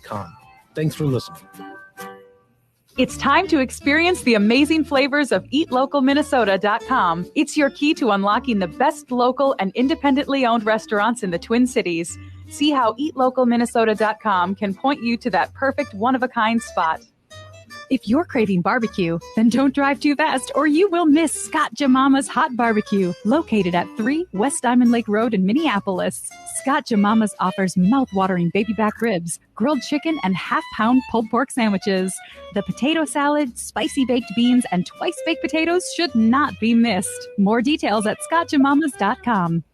ghostboxradio.com. Thanks for listening. It's time to experience the amazing flavors of eatlocalminnesota.com. It's your key to unlocking the best local and independently owned restaurants in the Twin Cities. See how eatlocalminnesota.com can point you to that perfect one-of-a-kind spot. If you're craving barbecue, then don't drive too fast or you will miss Scott Jamama's Hot Barbecue, located at 3 West Diamond Lake Road in Minneapolis. Scott Jamama's offers mouth-watering baby back ribs, grilled chicken, and half-pound pulled pork sandwiches. The potato salad, spicy baked beans, and twice-baked potatoes should not be missed. More details at scottjamamas.com.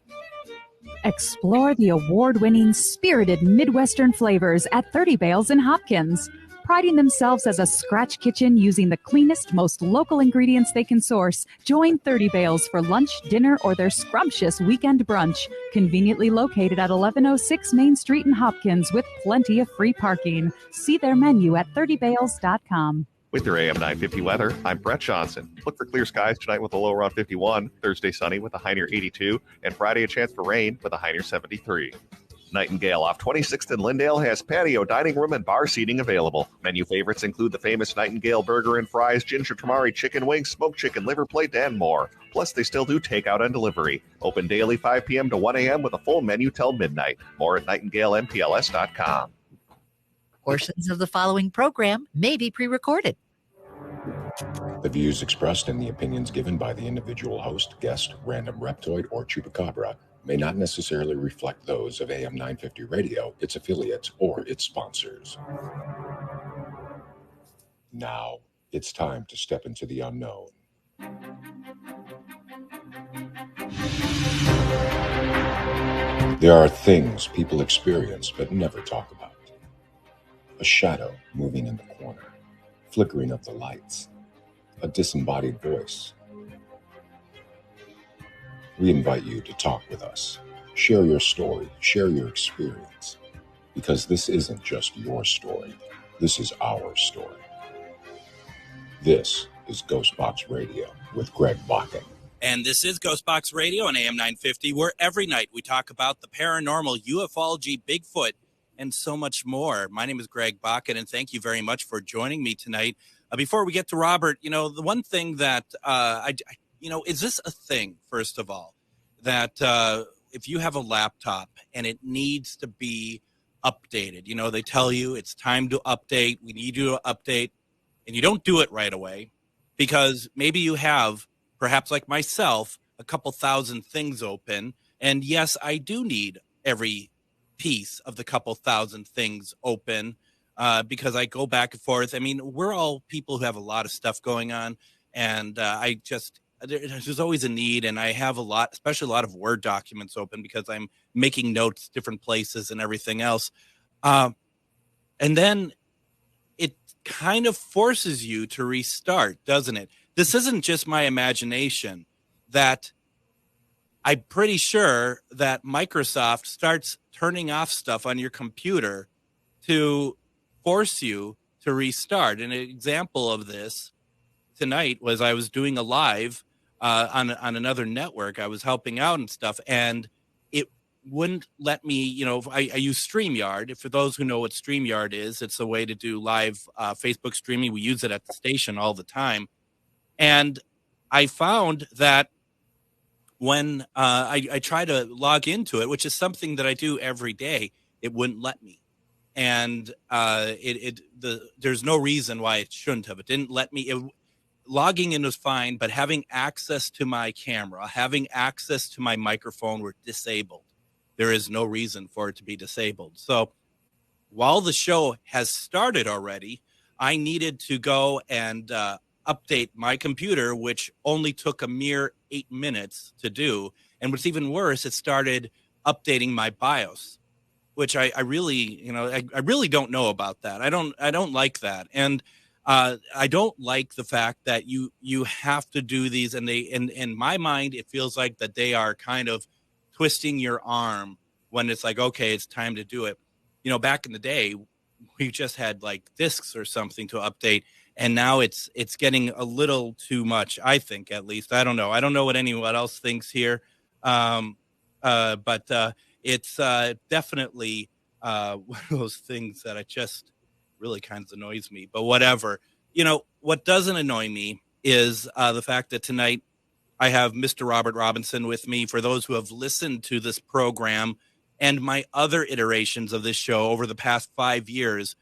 Explore the award-winning, spirited Midwestern flavors at 30 Bales in Hopkins. Priding themselves as a scratch kitchen using the cleanest, most local ingredients they can source, join 30 Bales for lunch, dinner, or their scrumptious weekend brunch. Conveniently located at 1106 Main Street in Hopkins with plenty of free parking. See their menu at 30bales.com. With your AM 950 weather, I'm Brett Johnson. Look for clear skies tonight with a low around 51, Thursday sunny with a high near 82, and Friday a chance for rain with a high near 73. Nightingale off 26th and Lindale has patio, dining room, and bar seating available. Menu favorites include the famous Nightingale burger and fries, ginger tamari chicken wings, smoked chicken liver plate, and more. Plus, they still do takeout and delivery. Open daily 5 p.m. to 1 a.m. with a full menu till midnight. More at nightingalempls.com. Portions of the following program may be pre-recorded. The views expressed and the opinions given by the individual host, guest, random reptoid, or chupacabra may not necessarily reflect those of AM 950 Radio, its affiliates, or its sponsors. Now, it's time to step into the unknown. There are things people experience but never talk about. A shadow moving in the corner, flickering of the lights, a disembodied voice. We invite you to talk with us. Share your story, share your experience, because this isn't just your story. This is our story. This is Ghostbox Radio with Greg Bakken. And this is Ghostbox Radio on AM 950, where every night we talk about the paranormal, ufology, Bigfoot, and so much more. My name is Greg Bakken, and thank you very much for joining me tonight. Before we get to Robert, the one thing that is this a thing, first of all, that if you have a laptop and it needs to be updated, they tell you it's time to update, we need you to update, and you don't do it right away because maybe you have, perhaps like myself, a couple thousand things open. And yes, I do need every piece of the couple thousand things open because I go back and forth. I mean, we're all people who have a lot of stuff going on, and there's always a need, and I have a lot, especially a lot of Word documents open because I'm making notes different places and everything else. And then it kind of forces you to restart, doesn't it? This isn't just my imagination. That I'm pretty sure that Microsoft starts turning off stuff on your computer to force you to restart. An example of this tonight was I was doing a live on another network. I was helping out and stuff, and it wouldn't let me, I use StreamYard. For those who know what StreamYard is, it's a way to do live Facebook streaming. We use it at the station all the time. And I found that when I try to log into it, which is something that I do every day, it wouldn't let me. And there's no reason why it shouldn't have. It didn't let me. Logging in was fine, but having access to my camera, having access to my microphone were disabled. There is no reason for it to be disabled. So while the show has started already, I needed to go and update my computer, which only took a mere 8 minutes to do. And what's even worse, it started updating my BIOS, which I really, I really don't know about that. I don't like that. And I don't like the fact that you have to do these, and in my mind, it feels like that they are kind of twisting your arm when it's like, okay, it's time to do it. Back in the day, we just had like discs or something to update, and now it's getting a little too much, I think, at least. I don't know. I don't know what anyone else thinks here, but it's definitely one of those things that I just really kind of annoys me, but whatever. What doesn't annoy me is the fact that tonight I have Mr. Robert Robinson with me. For those who have listened to this program and my other iterations of this show over the past 5 years,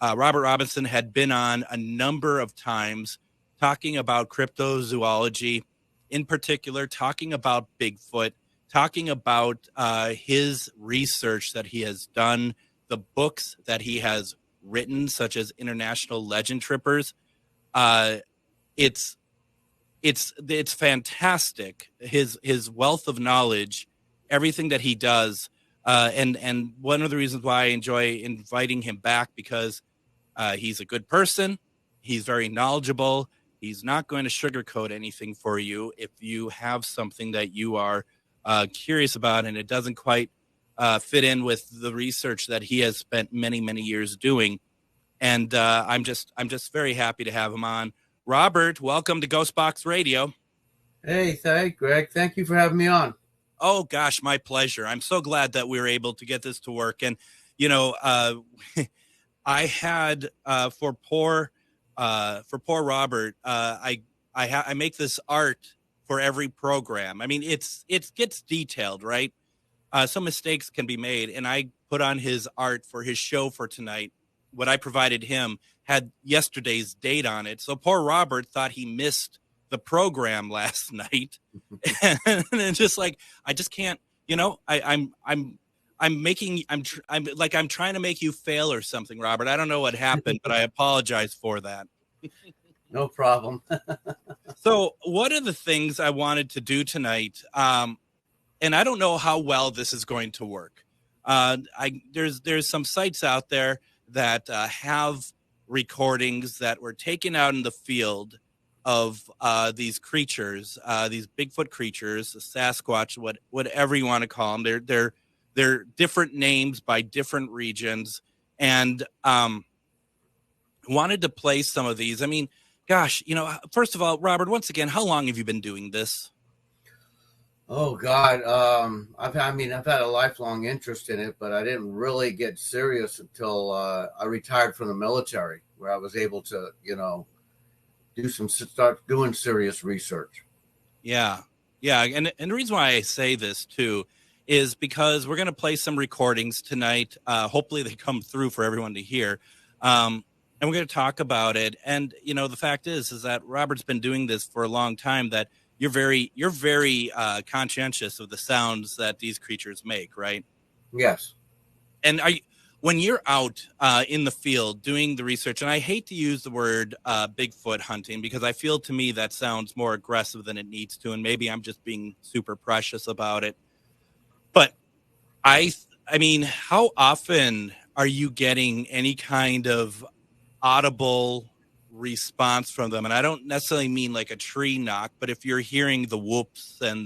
Robert Robinson had been on a number of times talking about cryptozoology, in particular, talking about Bigfoot, talking about his research that he has done, the books that he has written, such as International Legend Trippers. It's fantastic. His wealth of knowledge, everything that he does. And one of the reasons why I enjoy inviting him back, because he's a good person. He's very knowledgeable. He's not going to sugarcoat anything for you if you have something that you are curious about and it doesn't quite fit in with the research that he has spent many, many years doing. And I'm just very happy to have him on. Robert, welcome to Ghostbox Radio. Hey, Greg. Thank you for having me on. Oh, gosh, my pleasure. I'm so glad that we were able to get this to work. And, I had for poor Robert, I make this art for every program. I mean, it gets detailed, right? Some mistakes can be made, and I put on his art for his show for tonight. What I provided him had yesterday's date on it, so poor Robert thought he missed the program last night, and it's just like I just can't. I'm trying to make you fail or something, Robert. I don't know what happened, but I apologize for that. No problem. So one of the things I wanted to do tonight, and I don't know how well this is going to work. There's some sites out there that have recordings that were taken out in the field of these creatures, these Bigfoot creatures, the Sasquatch, whatever you want to call them. They're different names by different regions, and wanted to play some of these. I mean, gosh, first of all, Robert, once again, how long have you been doing this? Oh God, I've had a lifelong interest in it, but I didn't really get serious until I retired from the military, where I was able to, start doing serious research. Yeah, and the reason why I say this too is because we're going to play some recordings tonight. Hopefully, they come through for everyone to hear. And we're going to talk about it. And, the fact is that Robert's been doing this for a long time, that you're very conscientious of the sounds that these creatures make, right? Yes. And when you're out in the field doing the research, and I hate to use the word Bigfoot hunting, because I feel to me that sounds more aggressive than it needs to. And maybe I'm just being super precious about it. But I mean, how often are you getting any kind of audible response from them? And I don't necessarily mean like a tree knock, but if you're hearing the whoops and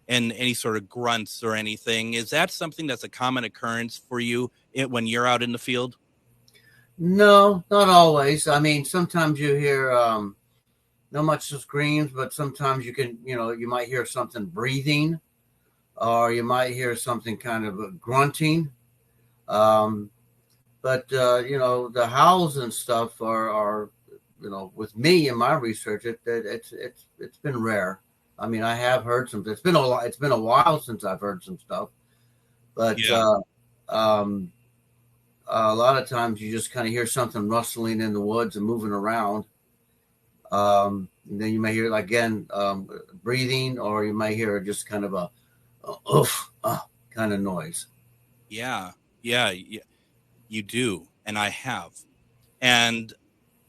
any sort of grunts or anything, is that something that's a common occurrence for you when you're out in the field? No, not always. I mean, sometimes you hear not much screams, but sometimes you can, you might hear something breathing, or you might hear something kind of grunting. But the howls and stuff are with me in my research, it's been rare. I mean, I have heard some. It's been a while since I've heard some stuff, but yeah. A lot of times you just kind of hear something rustling in the woods and moving around. And then you may hear breathing, or you might hear just kind of a oof kind of noise. Yeah. You do, and I have, and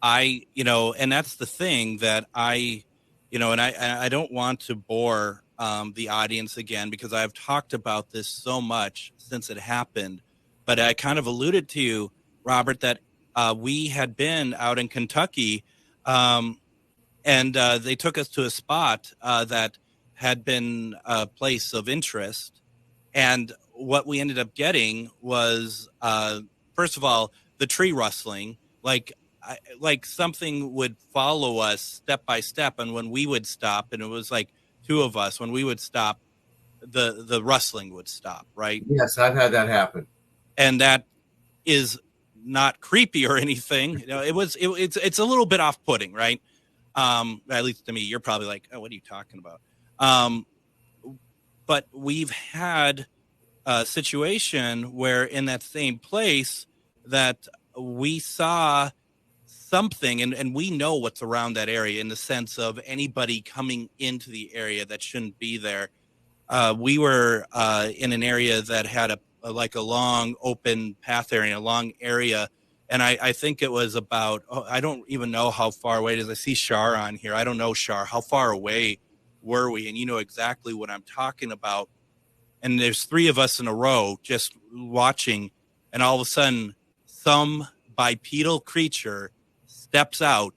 and that's the thing that I don't want to bore the audience again, because I've talked about this so much since it happened. But I kind of alluded to you, Robert, that we had been out in Kentucky, and they took us to a spot that had been a place of interest, and what we ended up getting was, first of all, the tree rustling, like something would follow us step by step. And when we would stop, and it was like two of us, when we would stop, the rustling would stop, right? Yes, I've had that happen. And that is not creepy or anything. It's a little bit off-putting, right? At least to me. You're probably like, oh, what are you talking about? But we've had a situation where in that same place that we saw something, and we know what's around that area in the sense of anybody coming into the area that shouldn't be there. We were in an area that had a long open path area, a long area. And I think it was about, I don't even know how far away it is. I see Shar on here. I don't know, Shar, how far away were we? And you know exactly what I'm talking about. And there's 3 of us in a row just watching. And all of a sudden, some bipedal creature steps out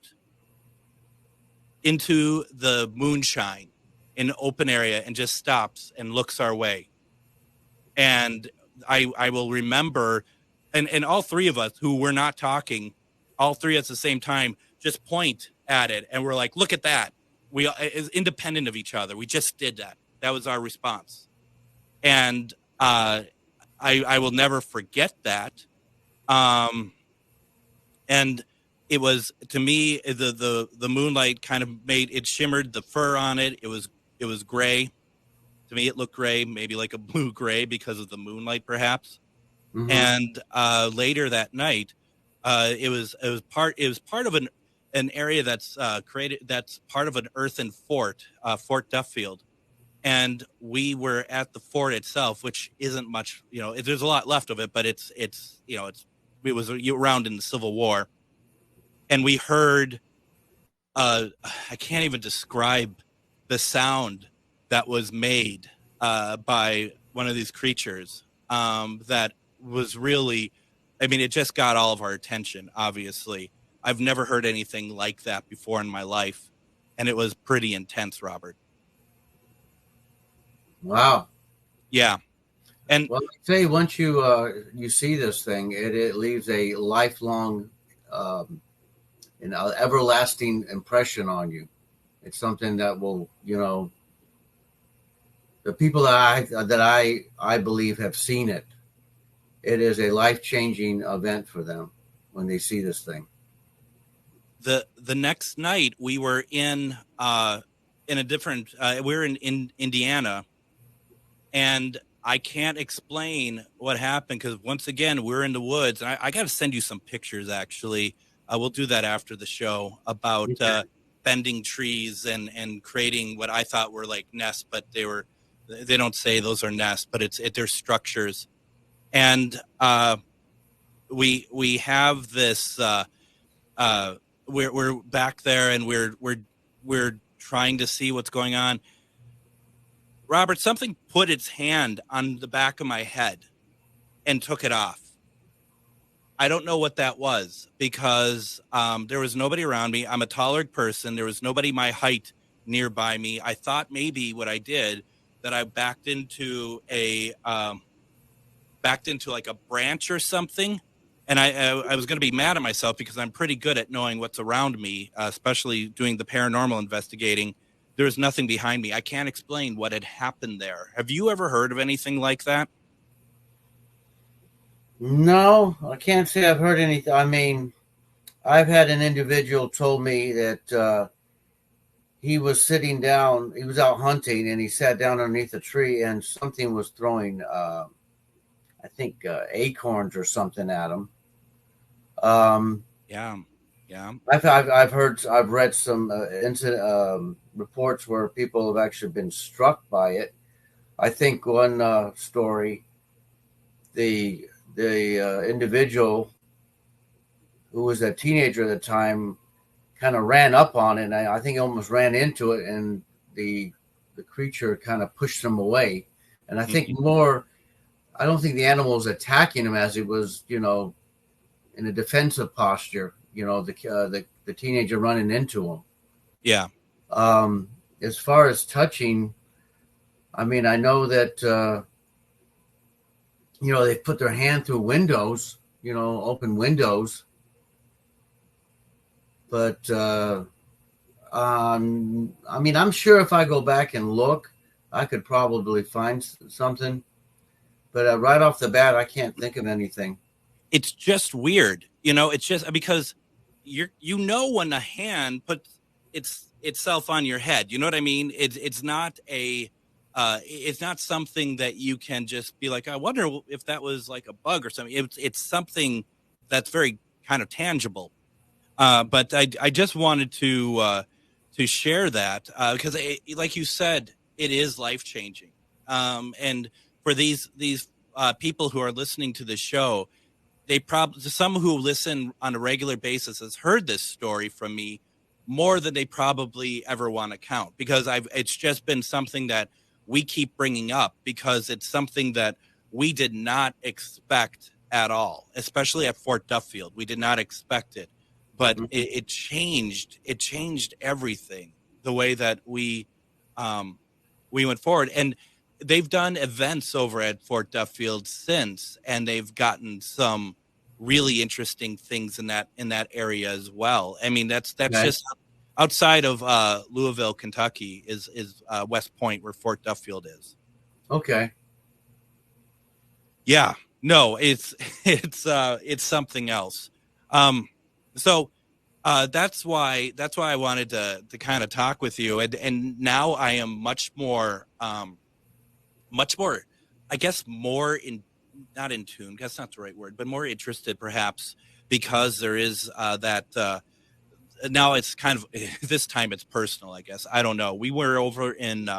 into the moonshine in an open area and just stops and looks our way. And I will remember, and all 3 of us who were not talking, all 3 at the same time, just point at it. And we're like, look at that. We is independent of each other. We just did that. That was our response. And I will never forget that. And it was, to me, the moonlight kind of it shimmered the fur on it. It was gray. To me, it looked gray, maybe like a blue gray because of the moonlight, perhaps. Mm-hmm. And later that night, it was part of an area that's created, that's part of an earthen fort, Fort Duffield. And we were at the fort itself, which isn't much, there's a lot left of it, but it was around in the Civil War. And we heard, I can't even describe the sound that was made by one of these creatures that was really, it just got all of our attention, obviously. I've never heard anything like that before in my life. And it was pretty intense, Robert. Wow. Yeah. And well, I say once you see this thing, it leaves a lifelong, an everlasting impression on you. It's something that will, the people that I believe have seen it. It is a life-changing event for them when they see this thing. The next night we were in a different. We were in Indiana. And I can't explain what happened because, once again, we're in the woods. And I got to send you some pictures, actually. We'll do that after the show about bending trees and creating what I thought were like nests, but they don't say those are nests, but they're structures. And we have this. We're back there, and we're trying to see what's going on. Robert, something put its hand on the back of my head and took it off. I don't know what that was because there was nobody around me. I'm a taller person. There was nobody my height nearby me. I thought maybe what I did, that I backed into like a branch or something. And I was going to be mad at myself because I'm pretty good at knowing what's around me, especially doing the paranormal investigating. There was nothing behind me. I can't explain what had happened there. Have you ever heard of anything like that? No, I can't say I've heard anything. I've had an individual told me that he was sitting down. He was out hunting, and he sat down underneath a tree, and something was throwing, I think, acorns or something at him. Yeah. I've read some incident reports where people have actually been struck by it. I think one story, the individual who was a teenager at the time kind of ran up on it, and I think he almost ran into it, and the creature kind of pushed him away. And I think I don't think the animal was attacking him as it was, in a defensive posture. The teenager running into him. Yeah. As far as touching, I know that, they put their hand through windows, open windows. But, I'm sure if I go back and look, I could probably find something. But right off the bat, I can't think of anything. it's just weird. It's just because when a hand puts itself on your head, you know what I mean? It's not it's not something that you can just be like, I wonder if that was like a bug or something. It's something that's very kind of tangible. But I just wanted to share that because, like you said, it is life changing. And for these people who are listening to the show, some who listen on a regular basis has heard this story from me more than they probably ever want to count, because it's just been something that we keep bringing up because it's something that we did not expect at all, especially at Fort Duffield. We did not expect it, but it changed everything, the way that we went forward. And they've done events over at Fort Duffield since, and they've gotten some really interesting things in that area as well. I mean, that's nice. Just outside of Louisville, Kentucky is West Point, where Fort Duffield is. Okay. Yeah. No, it's something else. So that's why I wanted to kind of talk with you, and now I am much more, I guess, more not in tune. That's not the right word, but more interested, perhaps, because there is that. Now it's kind of, this time it's personal, I guess. I don't know. We were over in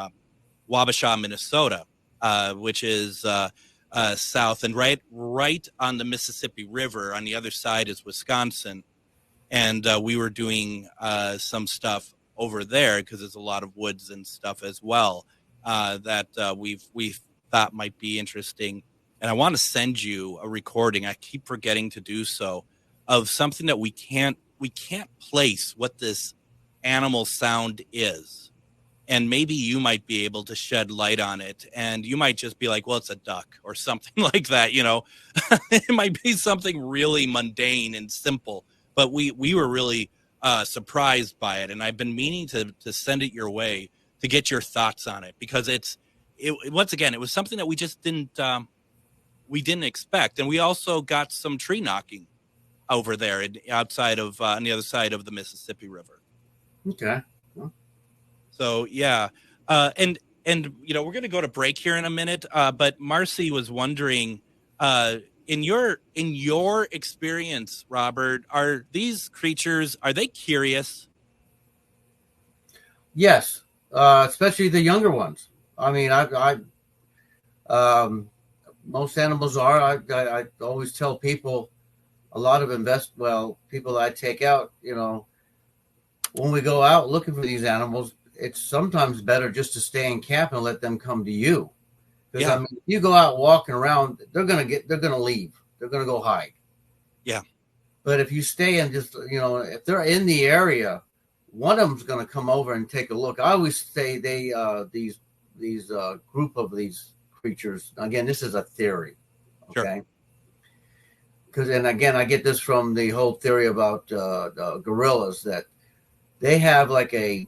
Wabasha, Minnesota, which is south, and right on the Mississippi River. On the other side is Wisconsin, and we were doing some stuff over there because there's a lot of woods and stuff as well that we thought might be interesting. And I want to send you a recording. I keep forgetting to do so, of something that we can't place what this animal sound is. And maybe you might be able to shed light on it. And you might just be like, well, it's a duck or something like that. It might be something really mundane and simple, but we were really surprised by it. And I've been meaning to send it your way to get your thoughts on it, because once again, it was something that we just didn't expect. And we also got some tree knocking over there outside of on the other side of the Mississippi River. Okay. Well. So yeah, and we're going to go to break here in a minute. But Marcy was wondering, in your experience, Robert, are these creatures, are they curious? Yes, especially the younger ones. I mean, most animals are. I always tell people. A lot of people that I take out, when we go out looking for these animals, it's sometimes better just to stay in camp and let them come to you. Because I mean, if you go out walking around, they're gonna leave. They're gonna go hide. Yeah. But if you stay and just, if they're in the area, one of them's gonna come over and take a look. I always say these group of these creatures. Again, this is a theory. Okay. Sure. And again, I get this from the whole theory about gorillas, that they have like a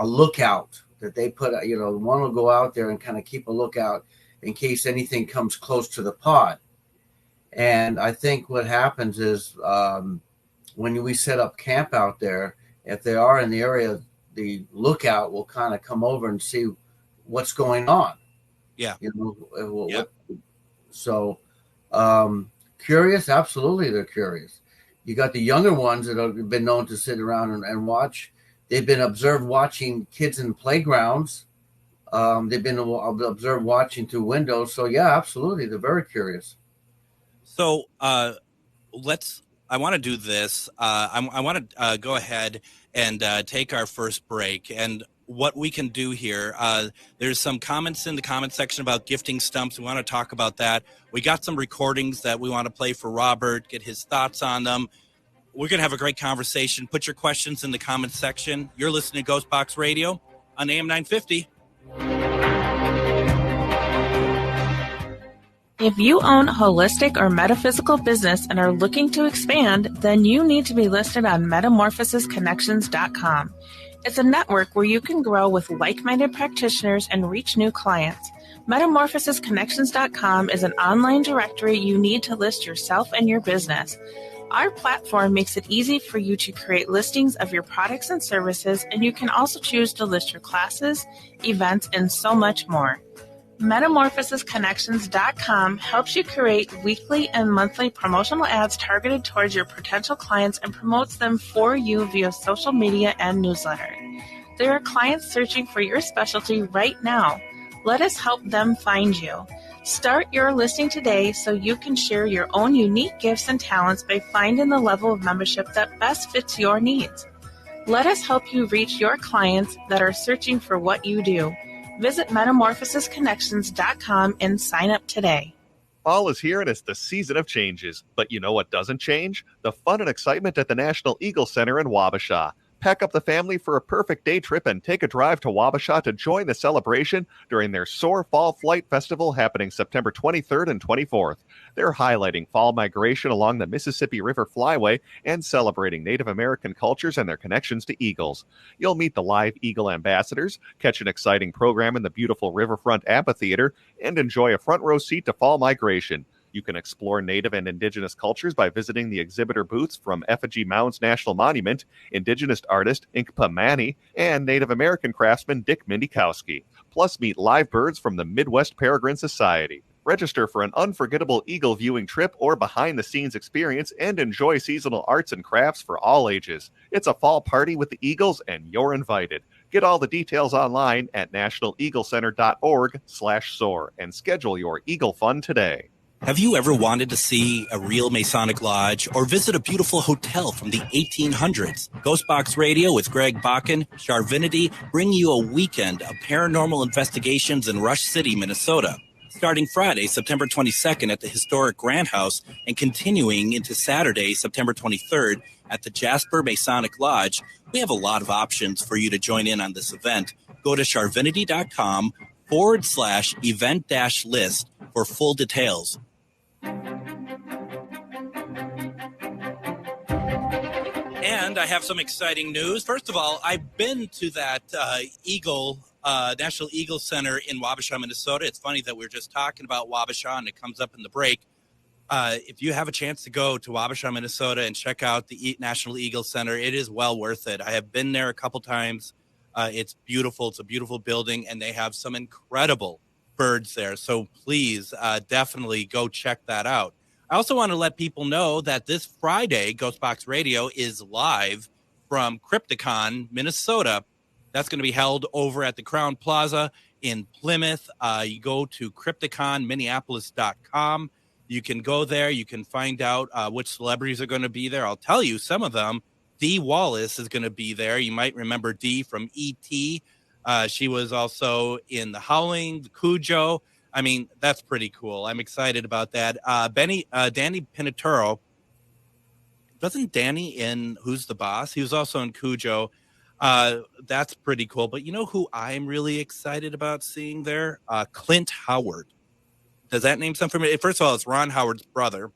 lookout that they put, one will go out there and kind of keep a lookout in case anything comes close to the pod. And I think what happens is when we set up camp out there, if they are in the area, the lookout will kind of come over and see what's going on. Yeah. So. Curious, absolutely, they're curious. You got the younger ones that have been known to sit around and watch. They've been observed watching kids in playgrounds. They've been observed watching through windows. So yeah, absolutely, they're very curious. So I want to do this. I want to go ahead and take our first break. And what we can do here, there's some comments in the comment section about gifting stumps. We want to talk about that. We got some recordings that we want to play for Robert, get his thoughts on them. We're going to have a great conversation. Put your questions in the comment section. You're listening to Ghostbox Radio on AM 950. If you own a holistic or metaphysical business and are looking to expand, then you need to be listed on metamorphosisconnections.com. It's a network where you can grow with like-minded practitioners and reach new clients. Metamorphosisconnections.com is an online directory you need to list yourself and your business. Our platform makes it easy for you to create listings of your products and services, and you can also choose to list your classes, events, and so much more. Metamorphosisconnections.com helps you create weekly and monthly promotional ads targeted towards your potential clients and promotes them for you via social media and newsletter. There are clients searching for your specialty right now. Let us help them find you. Start your listing today so you can share your own unique gifts and talents by finding the level of membership that best fits your needs. Let us help you reach your clients that are searching for what you do. Visit metamorphosisconnections.com and sign up today. Fall is here and it's the season of changes. But you know what doesn't change? The fun and excitement at the National Eagle Center in Wabasha. Pack up the family for a perfect day trip and take a drive to Wabasha to join the celebration during their Soar Fall Flight Festival happening September 23rd and 24th. They're highlighting fall migration along the Mississippi River Flyway and celebrating Native American cultures and their connections to eagles. You'll meet the live eagle ambassadors, catch an exciting program in the beautiful Riverfront Amphitheater, and enjoy a front row seat to fall migration. You can explore Native and Indigenous cultures by visiting the exhibitor booths from Effigy Mounds National Monument, Indigenous artist Inkpa Manny, and Native American craftsman Dick Mindikowski. Plus, meet live birds from the Midwest Peregrine Society. Register for an unforgettable eagle viewing trip or behind-the-scenes experience and enjoy seasonal arts and crafts for all ages. It's a fall party with the Eagles, and you're invited. Get all the details online at nationaleagleCenter.org/soar and schedule your Eagle Fun today. Have you ever wanted to see a real Masonic Lodge or visit a beautiful hotel from the 1800s? Ghostbox Radio with Greg Bakken, Charvinity bring you a weekend of paranormal investigations in Rush City, Minnesota. Starting Friday, September 22nd at the historic Grant House and continuing into Saturday, September 23rd at the Jasper Masonic Lodge, we have a lot of options for you to join in on this event. Go to charvinity.com/event-list for full details. And I have some exciting news. First of all, I've been to that National Eagle Center in Wabasha, Minnesota. It's funny that we're just talking about Wabasha and it comes up in the break. If you have a chance to go to Wabasha, Minnesota and check out the National Eagle Center, it is well worth it. I have been there a couple times. It's beautiful. It's a beautiful building, and they have some incredible birds there. So please definitely go check that out. I also want to let people know that this Friday, Ghostbox Radio is live from Crypticon, Minnesota. That's going to be held over at the Crown Plaza in Plymouth. You go to CrypticonMinneapolis.com. You can go there. You can find out which celebrities are going to be there. I'll tell you some of them. Dee Wallace is going to be there. You might remember Dee from E.T. She was also in The Howling, the Cujo. I mean, that's pretty cool. I'm excited about that. Danny Pinaturo. Wasn't Danny in Who's the Boss? He was also in Cujo. That's pretty cool. But you know who I'm really excited about seeing there? Clint Howard. Does that name sound familiar? First of all, it's Ron Howard's brother.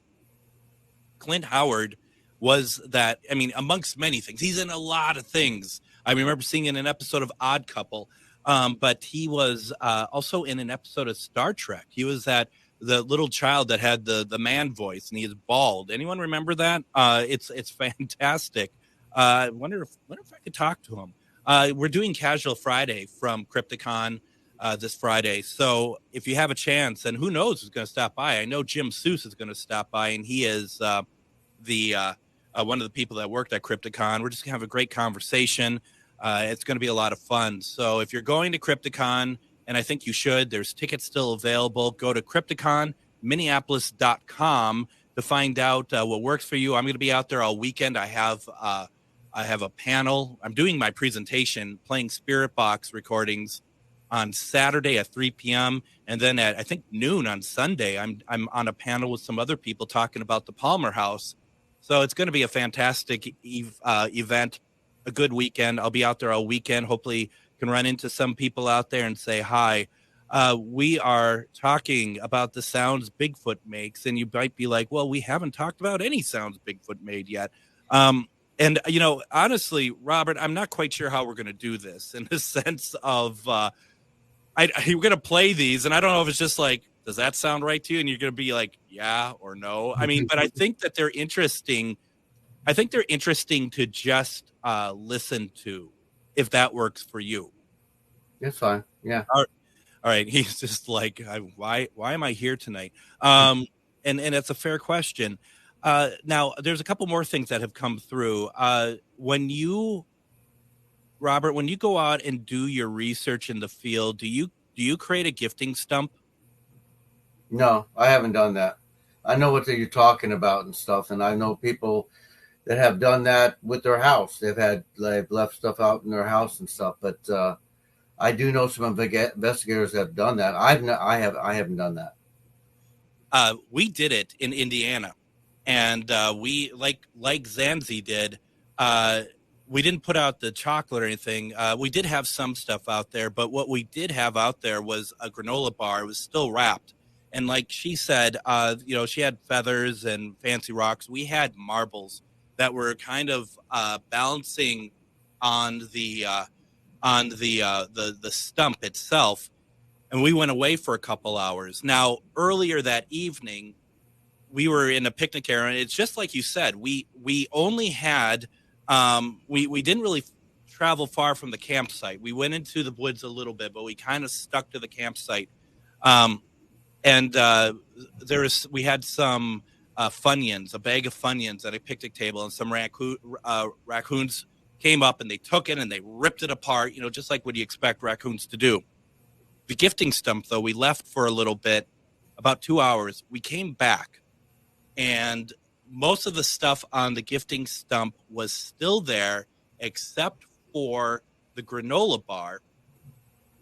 Clint Howard was that, I mean, amongst many things. He's in a lot of things. I remember seeing in an episode of Odd Couple. But he was also in an episode of Star Trek. He was the little child that had the man voice, and he is bald. Anyone remember that? It's fantastic. I wonder if I could talk to him. We're doing Casual Friday from Crypticon this Friday. So if you have a chance, and who knows who's going to stop by. I know Jim Seuss is going to stop by, and he is one of the people that worked at Crypticon. We're just going to have a great conversation. It's going to be a lot of fun. So if you're going to Crypticon, and I think you should, there's tickets still available. Go to CrypticonMinneapolis.com to find out what works for you. I'm going to be out there all weekend. I have a panel. I'm doing my presentation, playing Spirit Box recordings on Saturday at 3 p.m. And then at, I think, noon on Sunday, I'm on a panel with some other people talking about the Palmer House. So it's going to be a fantastic event. A good weekend. I'll be out there all weekend. Hopefully can run into some people out there and say hi. We are talking about the sounds Bigfoot makes, and you might be like, well, we haven't talked about any sounds Bigfoot made yet. And, honestly, Robert, I'm not quite sure how we're going to do this in the sense of we're going to play these. And I don't know if it's just like, does that sound right to you? And you're going to be like, yeah or no. I mean, but I think that they're interesting. I think they're interesting to just listen to, if that works for you. It's fine. Yeah. All right. He's just like, why am I here tonight? And it's a fair question. Now, there's a couple more things that have come through. Robert, when you go out and do your research in the field, do you create a gifting stump? No, I haven't done that. I know what you're talking about and stuff, and I know people that have done that with their house. They've left stuff out in their house and stuff. But I do know some investigators that have done that. I haven't done that. We did it in Indiana, and we like Zanzi did. We didn't put out the chocolate or anything. We did have some stuff out there, but what we did have out there was a granola bar. It was still wrapped. And like she said, she had feathers and fancy rocks. We had marbles that were kind of balancing on the stump itself. And we went away for a couple hours. Now, earlier that evening, we were in a picnic area. And it's just like you said, we only had, we didn't really travel far from the campsite. We went into the woods a little bit, but we kind of stuck to the campsite. And we had some Funyuns, a bag of Funyuns at a picnic table, and some raccoons came up and they took it and they ripped it apart, just like what you expect raccoons to do. The gifting stump, though, we left for a little bit, about 2 hours. We came back, and most of the stuff on the gifting stump was still there, except for the granola bar.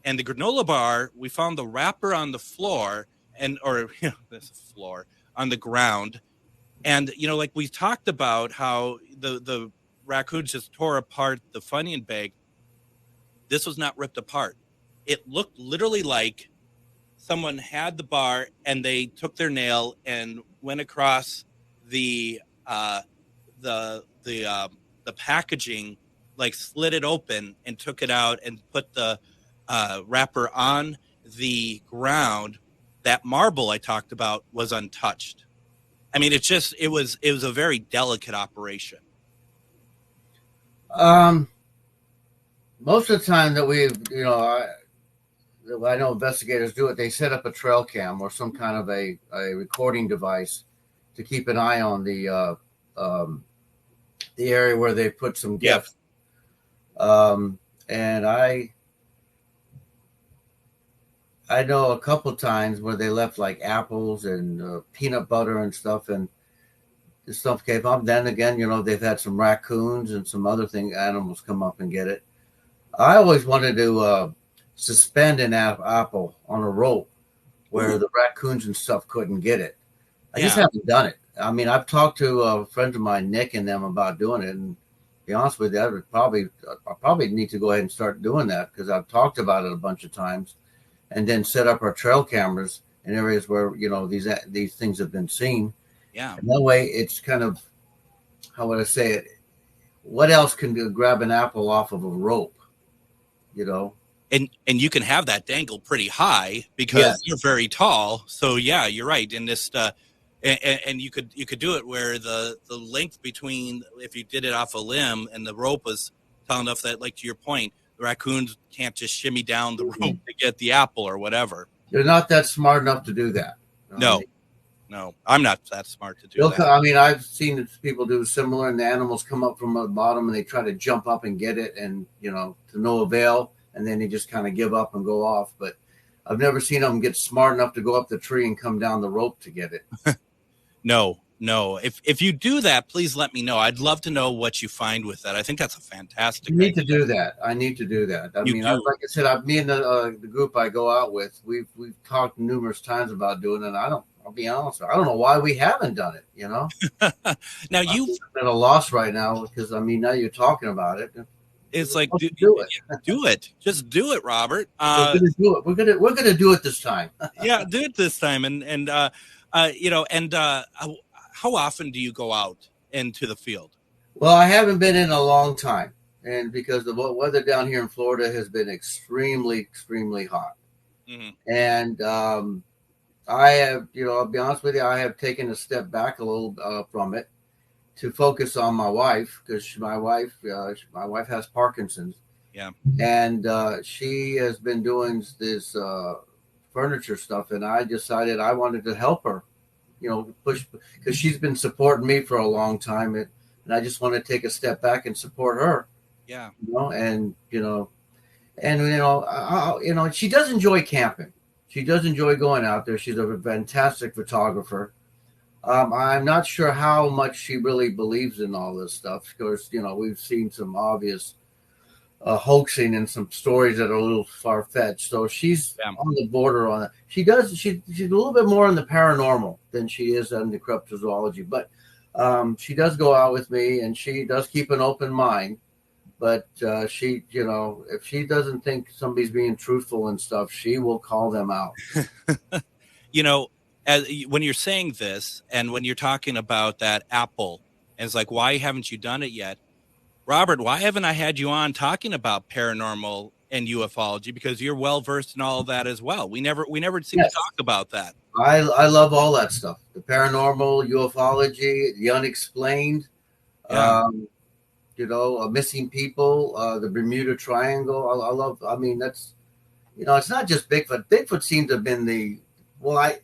And the granola bar, we found the wrapper on the floor, there's a floor on the ground. And, like we talked about how the raccoons just tore apart the Funyun bag. This was not ripped apart. It looked literally like someone had the bar and they took their nail and went across the packaging, like slid it open and took it out and put the wrapper on the ground. That marble I talked about was untouched. I mean, it was a very delicate operation. Most of the time that I know investigators do it, they set up a trail cam or some kind of a recording device to keep an eye on the area where they put some gifts. Yep. And I know a couple times where they left like apples and peanut butter and stuff, and the stuff came up. Then again, they've had some raccoons and some other animals come up and get it. I always wanted to suspend an apple on a rope where the raccoons and stuff couldn't get it. I just haven't done it. I mean, I've talked to friends of mine, Nick and them, about doing it. And to be honest with you, I probably need to go ahead and start doing that, because I've talked about it a bunch of times. And then set up our trail cameras in areas where, these things have been seen. Yeah. And that way it's kind of, how would I say it? What else can grab an apple off of a rope, And you can have that dangle pretty high because you're very tall. So yeah, you're right. And this, and you could do it where the length between, if you did it off a limb and the rope was tall enough that, like to your point, raccoons can't just shimmy down the rope to get the apple or whatever. They're not that smart enough to do that. No, I'm not that smart to do that. I mean, I've seen people do similar, and the animals come up from the bottom and they try to jump up and get it, and to no avail, and then they just kind of give up and go off. But I've never seen them get smart enough to go up the tree and come down the rope to get it. No. If you do that, please let me know. I'd love to know what you find with that. I think that's a fantastic idea. To do that. I need to do that. Like I said, me and the group I go out with, we've talked numerous times about doing it. I'll be honest, I don't know why we haven't done it. Now you've been a loss right now, because now you're talking about it. It's like do it. Just do it, Robert. We're gonna do it. We're gonna do it this time. Yeah, do it this time, how often do you go out into the field? Well, I haven't been in a long time, and because the weather down here in Florida has been extremely, extremely hot. Mm-hmm. And I have, I'll be honest with you, I have taken a step back a little from it to focus on my wife, because my wife has Parkinson's. Yeah. And she has been doing this furniture stuff, and I decided I wanted to help her, push, because she's been supporting me for a long time, and I just want to take a step back and support her. Yeah. She does enjoy camping. She does enjoy going out there. She's a fantastic photographer. I'm not sure how much she really believes in all this stuff, because we've seen some obvious hoaxing and some stories that are a little far-fetched. So she's on the border on that. She's a little bit more in the paranormal than she is in the cryptozoology, but she does go out with me, and she does keep an open mind. But she, if she doesn't think somebody's being truthful and stuff, she will call them out. When you're saying this, and when you're talking about that apple, and it's like, why haven't you done it yet? Robert, why haven't I had you on talking about paranormal and ufology? Because you're well versed in all of that as well. We never seem to talk about that. I love all that stuff. The paranormal, ufology, the unexplained, missing people, the Bermuda Triangle. That's, it's not just Bigfoot. Bigfoot seems to have been what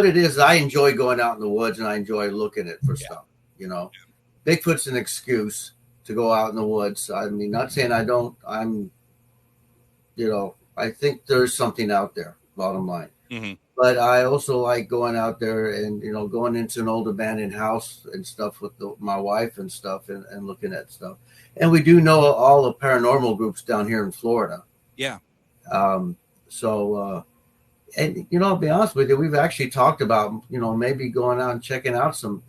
it is. I enjoy going out in the woods, and I enjoy looking at for stuff, Bigfoot's an excuse to go out in the woods. I mean, not saying I don't. I think there's something out there, bottom line. Mm-hmm. But I also like going out there and, going into an old abandoned house and stuff with my wife and stuff, and looking at stuff. And we do know all the paranormal groups down here in Florida. Yeah. And, I'll be honest with you, we've actually talked about, maybe going out and checking out some,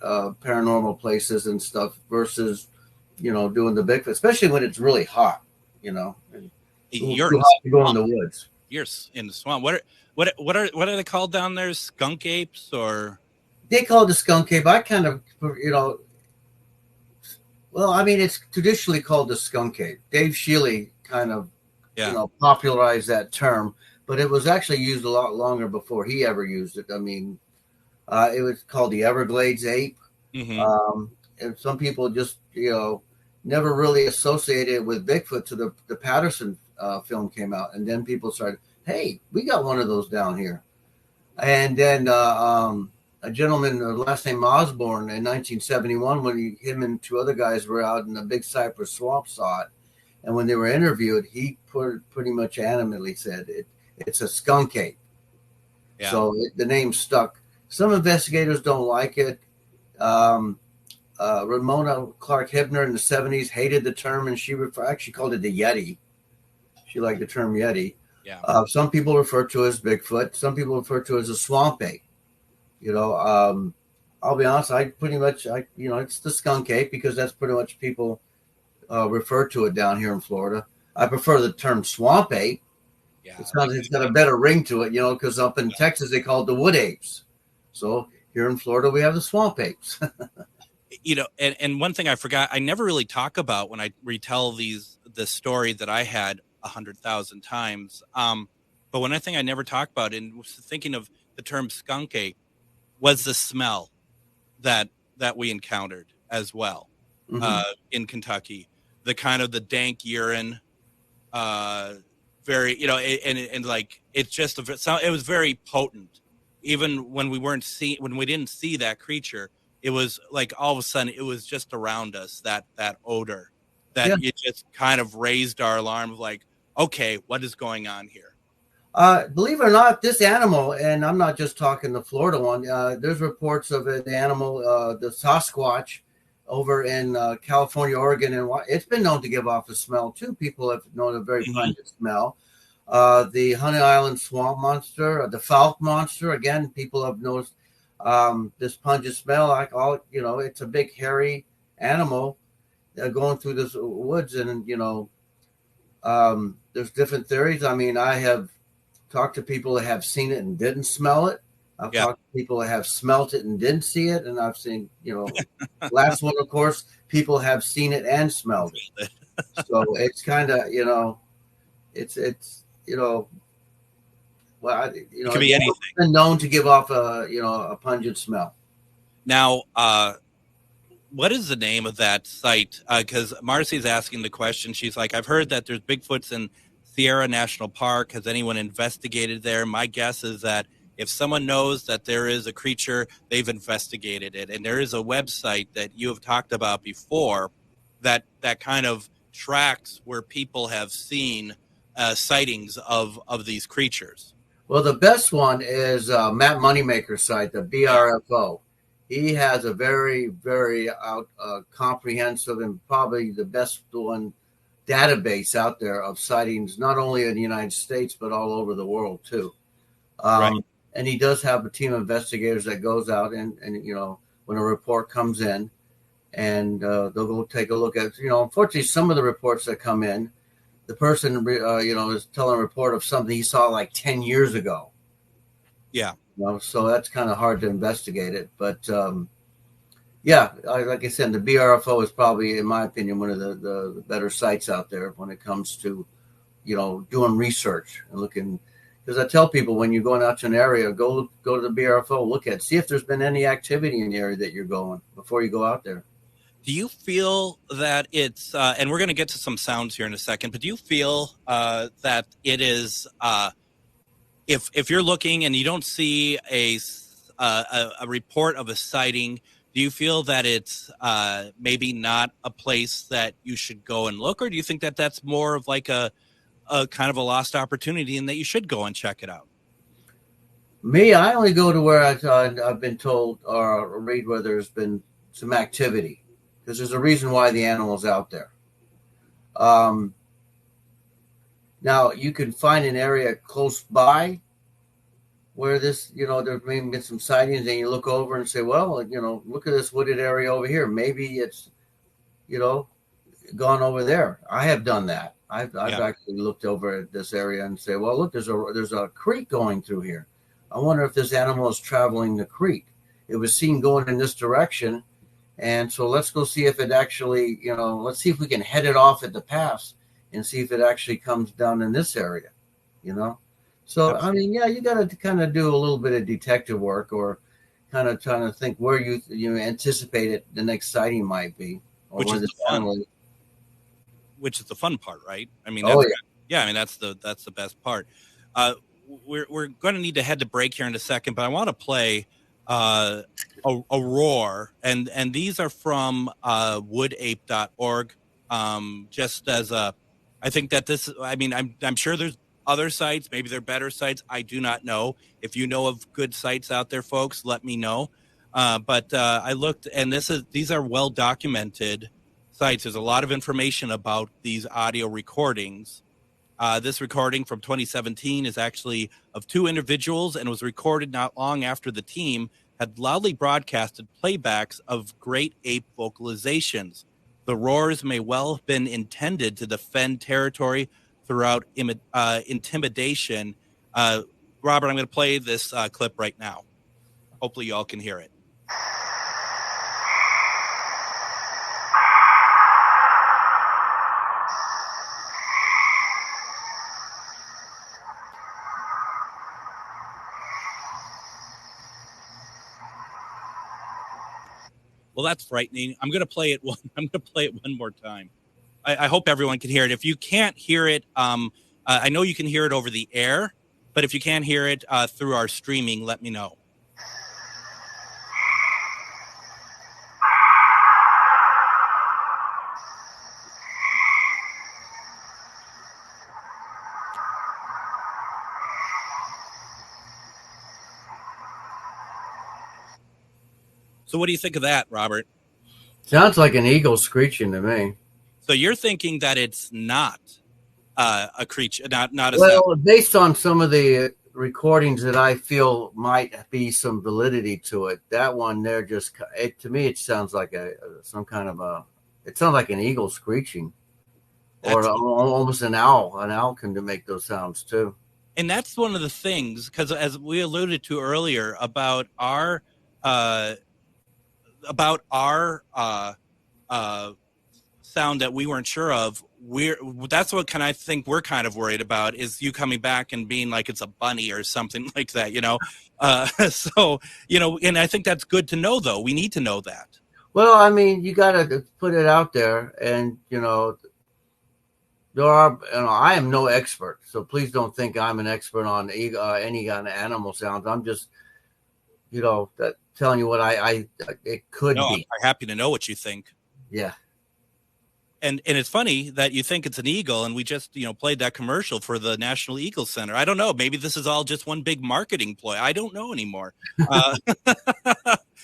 paranormal places and stuff versus, doing the Bigfoot, especially when it's really hot, and you're too hot to go in the woods. You're in the swamp. What are they called down there? Skunk apes, or? They call it the skunk ape. I kind of, it's traditionally called the skunk ape. Dave Shealy kind of, popularized that term, but it was actually used a lot longer before he ever used it. I mean, it was called the Everglades ape. Mm-hmm. And some people just, never really associated it with Bigfoot till the Patterson film came out. And then people started, hey, we got one of those down here. And then a gentleman, last name Osborne, in 1971, when him and two other guys were out in the Big Cypress Swamp, saw it. And when they were interviewed, he pretty much animately said it's a skunk ape. Yeah. So the name stuck. Some investigators don't like it. Ramona Clark Hibner in the 70s hated the term, and she actually called it the Yeti. She liked the term Yeti. Yeah. Some people refer to it as Bigfoot. Some people refer to it as a swamp ape. I'll be honest. It's the skunk ape because that's pretty much people refer to it down here in Florida. I prefer the term swamp ape. Yeah, it's got a better ring to it, because up in Texas they call it the wood apes. So here in Florida we have the swamp apes. And one thing I forgot, I never really talk about when I retell the story that I had 100,000 times. But one thing I never talk about, and was thinking of the term skunk ape, was the smell that we encountered as well. Mm-hmm. In Kentucky, the kind of the dank urine, very, and like, it's just, it was very potent. Even when we didn't see that creature, it was like all of a sudden it was just around us, that odor that it just kind of raised our alarm of like, okay, what is going on here? Believe it or not, this animal, and I'm not just talking the Florida one, there's reports of an animal, the Sasquatch, over in California, Oregon, and it's been known to give off a smell too. People have known a very pungent smell. The Honey Island swamp monster, the Falk monster, again, people have noticed this pungent smell. It's a big hairy animal going through this woods, and there's different theories. I mean, I have talked to people that have seen it and didn't smell it. I've talked to people that have smelt it and didn't see it, and I've seen, last one, of course, people have seen it and smelled it. So it's kind of, it's well, it could be anything. It's been known to give off a pungent smell. Now, what is the name of that site? Because Marcy's asking the question. She's like, I've heard that there's Bigfoots in Sierra National Park. Has anyone investigated there? My guess is that if someone knows that there is a creature, they've investigated it. And there is a website that you have talked about before that kind of tracks where people have seen sightings of these creatures. Well, the best one is Matt Moneymaker's site, the BRFO. He has a very, very comprehensive and probably the best one database out there of sightings, not only in the United States, but all over the world, too. Right. And he does have a team of investigators that goes out and when a report comes in, and they'll go take a look at, unfortunately, some of the reports that come in, the person, is telling a report of something he saw like 10 years ago. Yeah. So that's kind of hard to investigate it. But, like I said, the BRFO is probably, in my opinion, one of the better sites out there when it comes to, doing research and looking. Because I tell people, when you're going out to an area, go to the BRFO, see if there's been any activity in the area that you're going before you go out there. Do you feel that it's, and we're going to get to some sounds here in a second, but do you feel that it is, if you're looking and you don't see a report of a sighting, do you feel that it's maybe not a place that you should go and look, or do you think that that's more of like a kind of a lost opportunity and that you should go and check it out? Me, I only go to where I've been told or read where there's been some activity, because there's a reason why the animal's out there. Now, you can find an area close by where this, there may been some sightings, and you look over and say, well, look at this wooded area over here. Maybe it's, gone over there. I have done that. I've actually looked over at this area and say, well, look, there's a creek going through here. I wonder if this animal is traveling the creek. It was seen going in this direction. And so let's go see if it actually, let's see if we can head it off at the pass and see if it actually comes down in this area, So, I mean, you got to kind of do a little bit of detective work, or kind of trying to think where you anticipate it, the next sighting might be. Or which is the fun part, right? I mean, that's, I mean, that's the best part. We're going to need to head to break here in a second, but I want to play a roar, and these are from woodape.org. Just as I think that this, I mean, I'm sure there's other sites, maybe they're better sites. I do not know. If you know of good sites out there, folks, let me know. But I looked, and these are well documented sites. There's a lot of information about these audio recordings. This recording from 2017 is actually of two individuals, and was recorded not long after the team had loudly broadcasted playbacks of great ape vocalizations. The roars may well have been intended to defend territory throughout intimidation. Robert, I'm going to play this clip right now. Hopefully y'all can hear it. Well, that's frightening. I'm going to play it one more time. I hope everyone can hear it. If you can't hear it, I know you can hear it over the air, but if you can't hear it through our streaming, let me know. So what do you think of that, Robert? Sounds like an eagle screeching to me. So you're thinking that it's not a creature, not a well, sound. Based on some of the recordings that I feel might be some validity to it, that one there to me it sounds like it sounds like an eagle screeching, or almost an owl. An owl can make those sounds too. And that's one of the things, because as we alluded to earlier about our sound that we weren't sure of, that's what I think we're kind of worried about, is you coming back and being like it's a bunny or something like that, So, and I think that's good to know, though. We need to know that. Well, I mean, you got to put it out there, and there are, I am no expert, so please don't think I'm an expert on any kind of animal sounds. I'm just, telling you what it could be. I'm happy to know what you think. Yeah. And it's funny that you think it's an eagle, and we just, played that commercial for the National Eagle Center. I don't know. Maybe this is all just one big marketing ploy. I don't know anymore.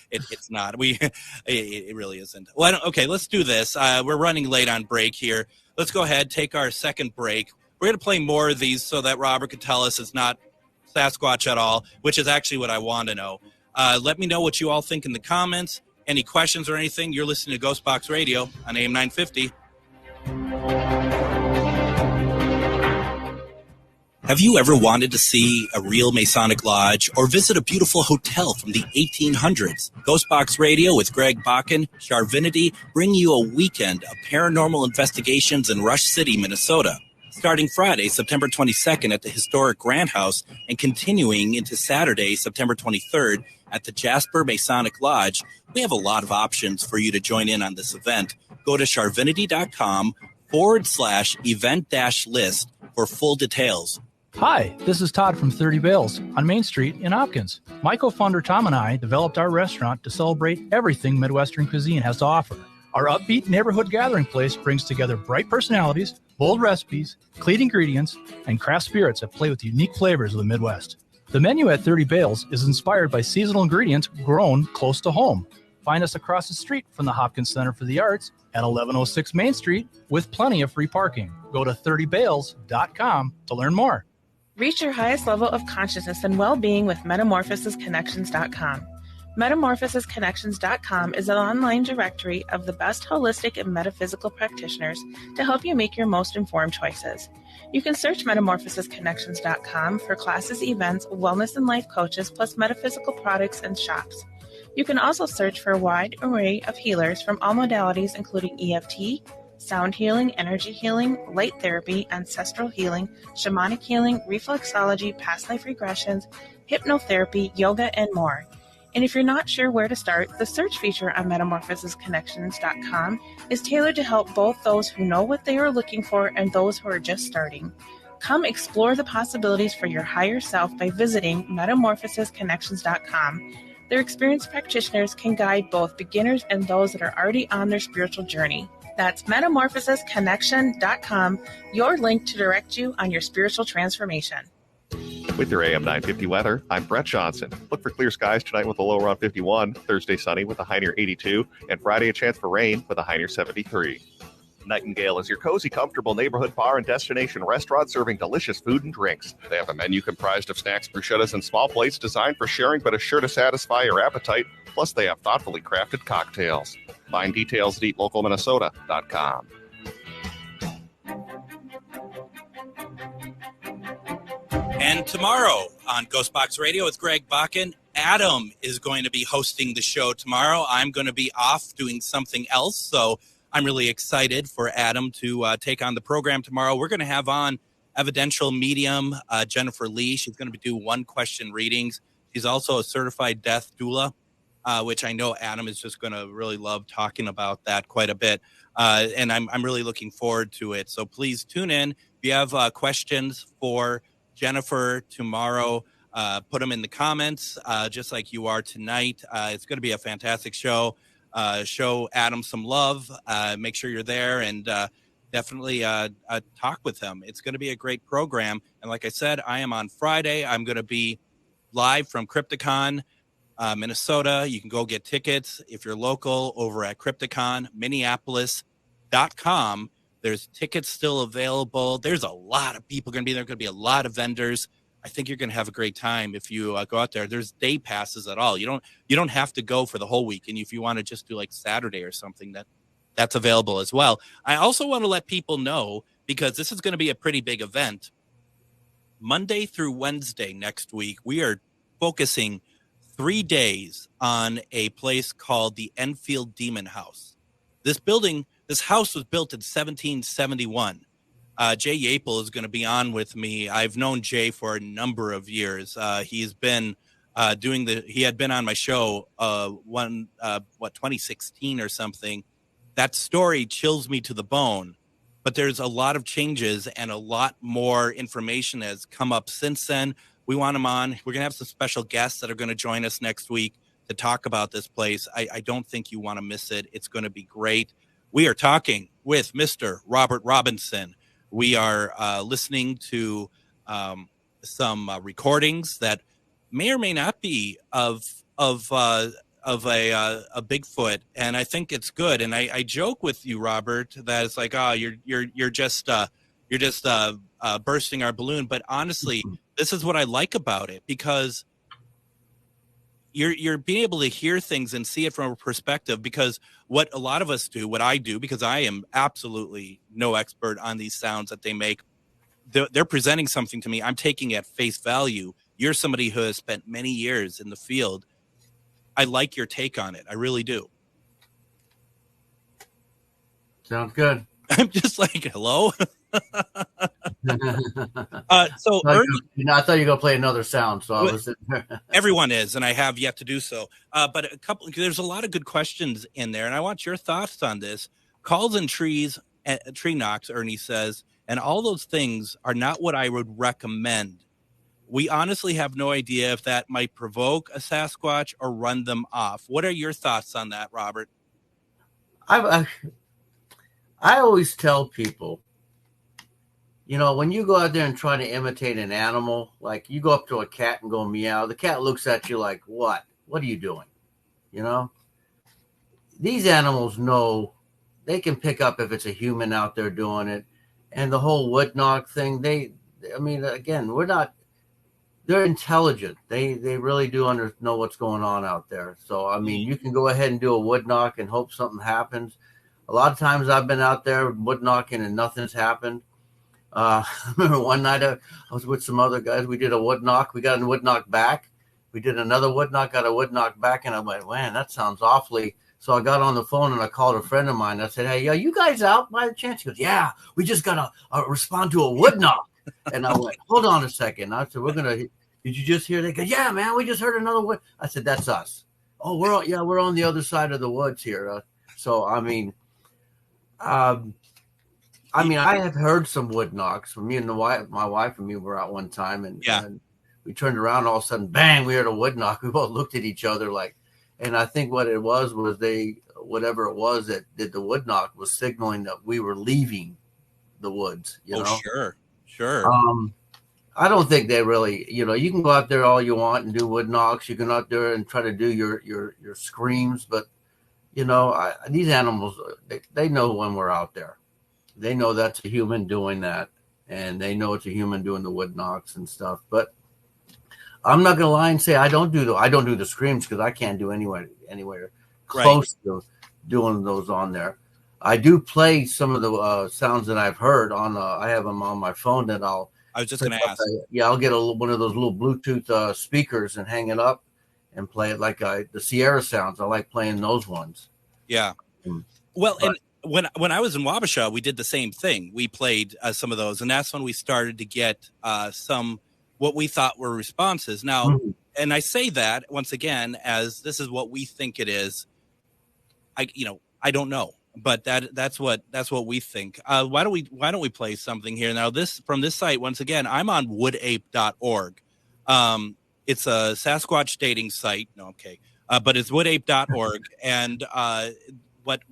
It's not. It really isn't. Well, okay, let's do this. We're running late on break here. Let's go ahead, take our second break. We're going to play more of these so that Robert can tell us it's not Sasquatch at all, which is actually what I want to know. Let me know what you all think in the comments. Any questions or anything, you're listening to Ghostbox Radio on AM 950. Have you ever wanted to see a real Masonic lodge or visit a beautiful hotel from the 1800s? Ghostbox Radio with Greg Bakken, Charvinity, bring you a weekend of paranormal investigations in Rush City, Minnesota. Starting Friday, September 22nd at the historic Grant House and continuing into Saturday, September 23rd at the Jasper Masonic Lodge, we have a lot of options for you to join in on this event. Go to charvinity.com/event-list for full details. Hi, this is Todd from 30 Bales on Main Street in Hopkins. My co-founder Tom and I developed our restaurant to celebrate everything Midwestern cuisine has to offer. Our upbeat neighborhood gathering place brings together bright personalities, bold recipes, clean ingredients, and craft spirits that play with unique flavors of the Midwest. The menu at 30 Bales is inspired by seasonal ingredients grown close to home. Find us across the street from the Hopkins Center for the Arts at 1106 Main Street with plenty of free parking. Go to 30bales.com to learn more. Reach your highest level of consciousness and well-being with metamorphosisconnections.com. Metamorphosisconnections.com is an online directory of the best holistic and metaphysical practitioners to help you make your most informed choices. You can search metamorphosisconnections.com for classes, events, wellness and life coaches, plus metaphysical products and shops. You can also search for a wide array of healers from all modalities, including EFT, sound healing, energy healing, light therapy, ancestral healing, shamanic healing, reflexology, past life regressions, hypnotherapy, yoga, and more. And if you're not sure where to start, the search feature on metamorphosisconnections.com is tailored to help both those who know what they are looking for and those who are just starting. Come explore the possibilities for your higher self by visiting metamorphosisconnections.com. Their experienced practitioners can guide both beginners and those that are already on their spiritual journey. That's metamorphosisconnection.com, your link to direct you on your spiritual transformation. With your AM 950 weather, I'm Brett Johnson. Look for clear skies tonight with a low around 51, Thursday sunny with a high near 82, and Friday a chance for rain with a high near 73. Nightingale is your cozy, comfortable neighborhood bar and destination restaurant serving delicious food and drinks. They have a menu comprised of snacks, bruschettas, and small plates designed for sharing but is sure to satisfy your appetite. Plus, they have thoughtfully crafted cocktails. Find details at eatlocalminnesota.com. And tomorrow on Ghostbox Radio with Greg Bakken, Adam is going to be hosting the show tomorrow. I'm going to be off doing something else, so I'm really excited for Adam to take on the program tomorrow. We're going to have on evidential medium Jennifer Lee. She's going to do one-question readings. She's also a certified death doula, which I know Adam is just going to really love talking about that quite a bit. And I'm really looking forward to it. So please tune in. If you have questions for Jennifer tomorrow, put them in the comments, just like you are tonight. It's going to be a fantastic show. Show Adam some love. Make sure you're there and definitely talk with him. It's going to be a great program. And like I said, I am on Friday. I'm going to be live from Crypticon, Minnesota. You can go get tickets if you're local over at Crypticon, Minneapolis.com. There's tickets still available. There's a lot of people going to be there. Going to be a lot of vendors. I think you're going to have a great time if you go out there. There's day passes at all. You don't have to go for the whole week. And if you want to just do like Saturday or something, that's available as well. I also want to let people know, because this is going to be a pretty big event, Monday through Wednesday next week, we are focusing 3 days on a place called the Enfield Demon House. This house was built in 1771. Jay Yapel is going to be on with me. I've known Jay for a number of years. He's been he had been on my show 2016 or something. That story chills me to the bone, but there's a lot of changes and a lot more information has come up since then. We want him on. We're going to have some special guests that are going to join us next week to talk about this place. I don't think you want to miss it. It's going to be great. We are talking with Mr. Robert Robinson. We are listening to some recordings that may or may not be of a Bigfoot, and I think it's good. And I joke with you, Robert, that it's like, oh, you're just bursting our balloon. But honestly, this is what I like about it, because you're being able to hear things and see it from a perspective, because what a lot of us do, what I do, because I am absolutely no expert on these sounds that they make, they're presenting something to me. I'm taking it at face value. You're somebody who has spent many years in the field. I like your take on it. I really do. Sounds good. I'm just like, hello. So Ernie, I thought you were going to play another sound. So I was everyone is, and I have yet to do so. But there's a lot of good questions in there, and I want your thoughts on this. Calls and trees, tree knocks, Ernie says, and all those things are not what I would recommend. We honestly have no idea if that might provoke a Sasquatch or run them off. What are your thoughts on that, Robert? I always tell people, when you go out there and try to imitate an animal, like you go up to a cat and go meow, the cat looks at you like, what? What are you doing? These animals know, they can pick up if it's a human out there doing it. And the whole wood knock thing, they're intelligent. They really do know what's going on out there. So, you can go ahead and do a wood knock and hope something happens. A lot of times I've been out there wood knocking and nothing's happened. I remember one night I was with some other guys. We did a wood knock. We got a wood knock back. We did another wood knock, got a wood knock back. And I went, man, that sounds awfully. So I got on the phone and I called a friend of mine. I said, hey, are you guys out by the chance? He goes, yeah, we just got to respond to a wood knock. And I went, hold on a second. I said, did you just hear that? He goes, yeah, man, we just heard another wood. I said, that's us. Oh, we're on the other side of the woods here. I have heard some wood knocks. My wife and me were out one time, and we turned around, all of a sudden, bang, we heard a wood knock. We both looked at each other and I think what it was whatever it was that did the wood knock was signaling that we were leaving the woods. Sure. I don't think they really, you can go out there all you want and do wood knocks. You can go out there and try to do your screams, but these animals, they know when we're out there. They know that's a human doing that, and they know it's a human doing the wood knocks and stuff. But I'm not gonna lie and say I don't do the screams, because I can't do anywhere close to doing those on there. I do play some of the sounds that I've heard on. I have them on my phone that I was just gonna ask. I'll get one of those little Bluetooth speakers and hang it up and play it like the Sierra sounds. I like playing those ones. Yeah. Well, and when I was in Wabasha, we did the same thing. We played some of those, and that's when we started to get some what we thought were responses. Now, and I say that once again as this is what we think it is. I don't know, but that's what we think. Why don't we play something here now? This from this site once again. I'm on woodape.org. It's a Sasquatch dating site. No, okay, but it's woodape.org, and what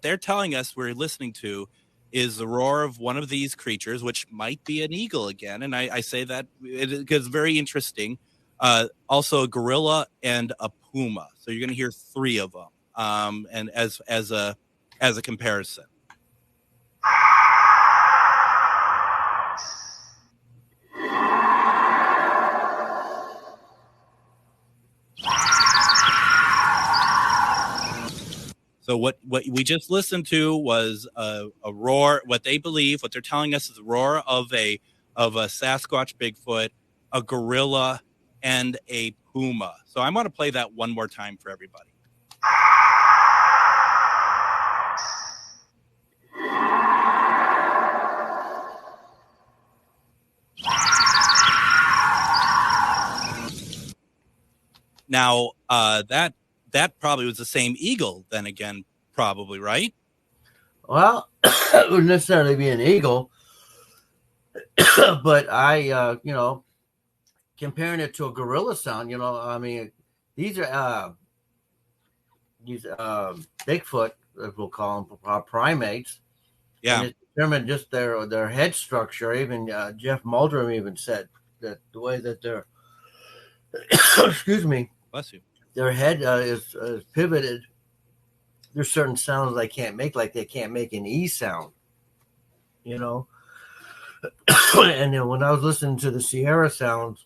they're telling us we're listening to is the roar of one of these creatures, which might be an eagle again. And I say that because it's very interesting. Also a gorilla and a puma. So you're going to hear three of them. And as a comparison. So what we just listened to was a roar. What they're telling us is the roar of a of a Sasquatch Bigfoot, a gorilla, and a puma. So I'm going to play that one more time for everybody. Now, that probably was the same eagle then again, probably, right? Well, it wouldn't necessarily be an eagle, but I, comparing it to a gorilla sound, I mean, these are Bigfoot, as we'll call them, primates. Yeah. And it's determined just their head structure. Even Jeff Muldrum even said that the way that they're, excuse me, bless you, their head is pivoted. There's certain sounds they can't make, like they can't make an E sound, And then when I was listening to the Sierra sounds,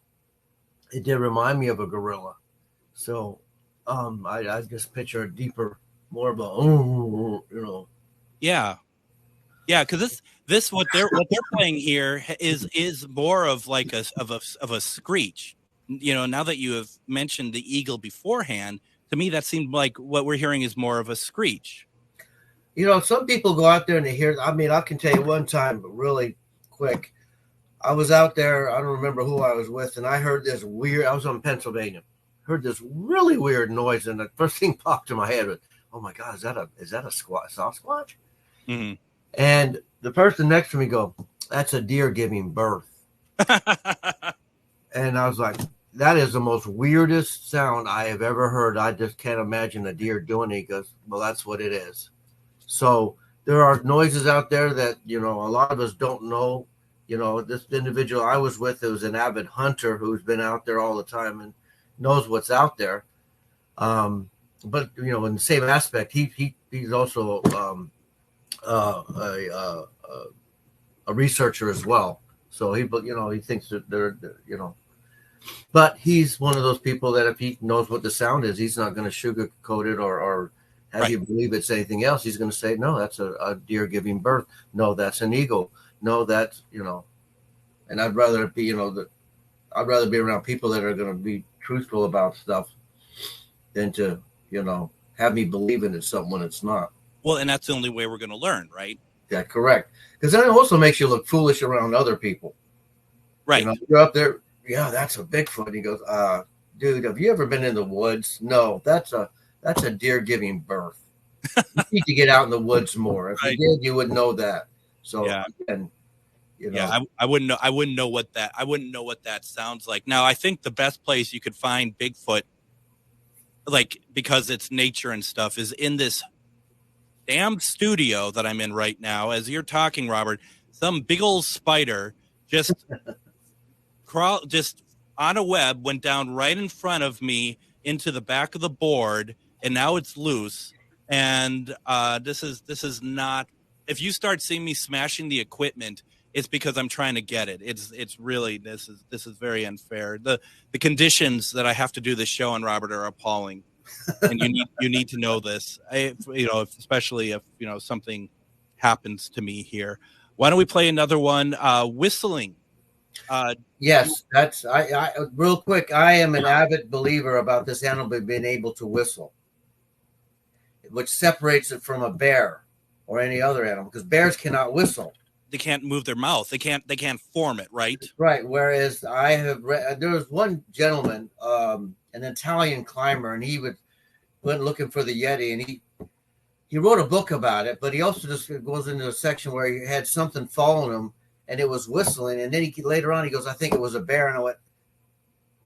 it did remind me of a gorilla. So I just picture a deeper, more of a, Yeah. Yeah, because this what they're playing here is more of like a screech. Now that you have mentioned the eagle beforehand, to me that seemed like what we're hearing is more of a screech. Some people go out there and they hear. I mean, I can tell you one time, but really quick. I was out there. I don't remember who I was with, and I heard this weird. I was in Pennsylvania. Heard this really weird noise, and the first thing popped in my head was, "Oh my God, is that a Sasquatch?" Mm-hmm. And the person next to me go, "That's a deer giving birth." And I was like, "That is the most weirdest sound I have ever heard. I just can't imagine a deer doing it." He goes, "Well, that's what it is." So there are noises out there that, a lot of us don't know. This individual I was with was an avid hunter who's been out there all the time and knows what's out there. But, in the same aspect, he's also a researcher as well. So he thinks that they're. But he's one of those people that if he knows what the sound is, he's not going to sugarcoat it or have you believe it's anything else. He's going to say, no, that's a deer giving birth. No, that's an eagle. No, that's, and I'd rather be, I'd rather be around people that are going to be truthful about stuff than to, have me believing it's something when it's not. Well, and that's the only way we're going to learn, right? Yeah, correct. Because that also makes you look foolish around other people. Right. You're up there. Yeah, that's a Bigfoot. And he goes, dude, have you ever been in the woods? No, that's a deer giving birth. You need to get out in the woods more. If you did, you would know that. So, yeah. And, I wouldn't know. I wouldn't know what that sounds like. Now, I think the best place you could find Bigfoot, like, because it's nature and stuff, is in this damn studio that I'm in right now. As you're talking, Robert, some big old spider just just on a web went down right in front of me into the back of the board, and now it's loose. And this is not. If you start seeing me smashing the equipment, it's because I'm trying to get it. It's really this is very unfair. The conditions that I have to do this show on, Robert, are appalling, and you need to know this. Especially if something happens to me here. Why don't we play another one? Whistling. Yes, that's I real quick. I am an avid believer about this animal being able to whistle, which separates it from a bear or any other animal, because bears cannot whistle. They can't move their mouth. They can't form it, right? Right. Whereas I have read, there was one gentleman, an Italian climber, and he went looking for the Yeti, and he wrote a book about it, but he also just goes into a section where he had something following him, and it was whistling. And then later on, he goes, I think it was a bear. And I went,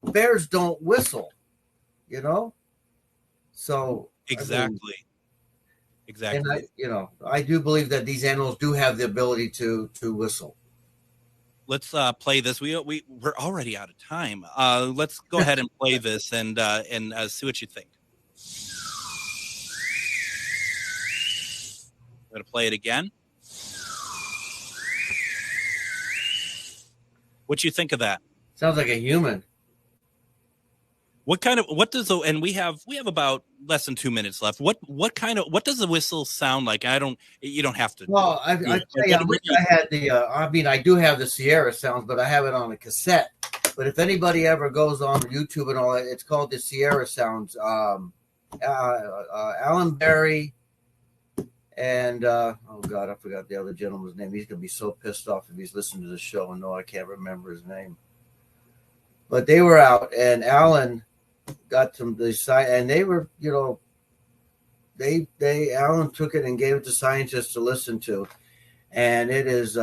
bears don't whistle, So exactly. And I do believe that these animals do have the ability to whistle. Let's play this. We're already out of time. Let's go ahead and play this and see what you think. I'm going to play it again. What you think of that? Sounds like a human. What and we have about less than 2 minutes left. What does the whistle sound like? You don't have to. Well, I tell you, I wish I had I do have the Sierra sounds, but I have it on a cassette. But if anybody ever goes on YouTube and all that, it's called the Sierra sounds. Alan Berry and oh God, I forgot the other gentleman's name. He's gonna be so pissed off if he's listening to the show and no, I can't remember his name. But they were out, and Alan got them decide, and they were, Alan took it and gave it to scientists to listen to, and it was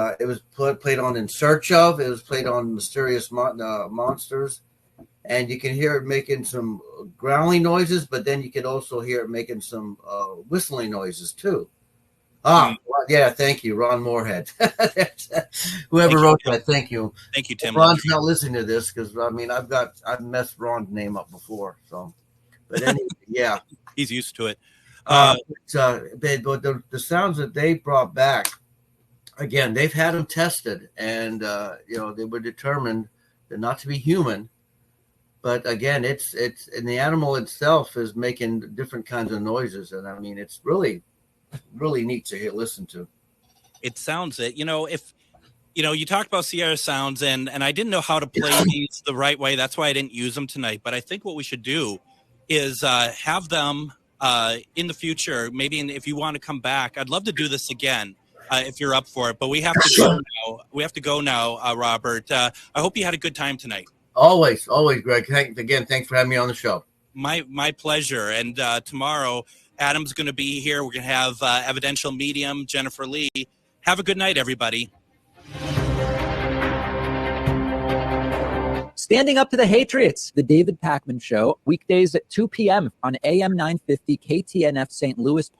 played on In Search Of. It was played on Mysterious Monsters, and you can hear it making some growling noises, but then you can also hear it making some whistling noises too. Yeah, thank you, Ron Moorhead. Whoever wrote that, thank you. Thank you, Tim. Ron's not listening to this because I've messed Ron's name up before. So, but anyway, yeah, he's used to it. But the sounds that they brought back, again, they've had them tested, and they were determined not to be human. But again, it's and the animal itself is making different kinds of noises, and I mean, it's really neat to listen to. It sounds it. If you talked about Sierra sounds, and I didn't know how to play these the right way. That's why I didn't use them tonight. But I think what we should do is have them in the future. Maybe if you want to come back, I'd love to do this again if you're up for it. But we have to go now. We have to go now, Robert. I hope you had a good time tonight. Always, Greg. Thanks for having me on the show. My pleasure. And tomorrow, Adam's going to be here. We're going to have evidential medium Jennifer Lee. Have a good night, everybody. Standing Up to the Hatriots, the David Pakman Show, weekdays at 2 p.m. on AM 950 KTNF St. Louis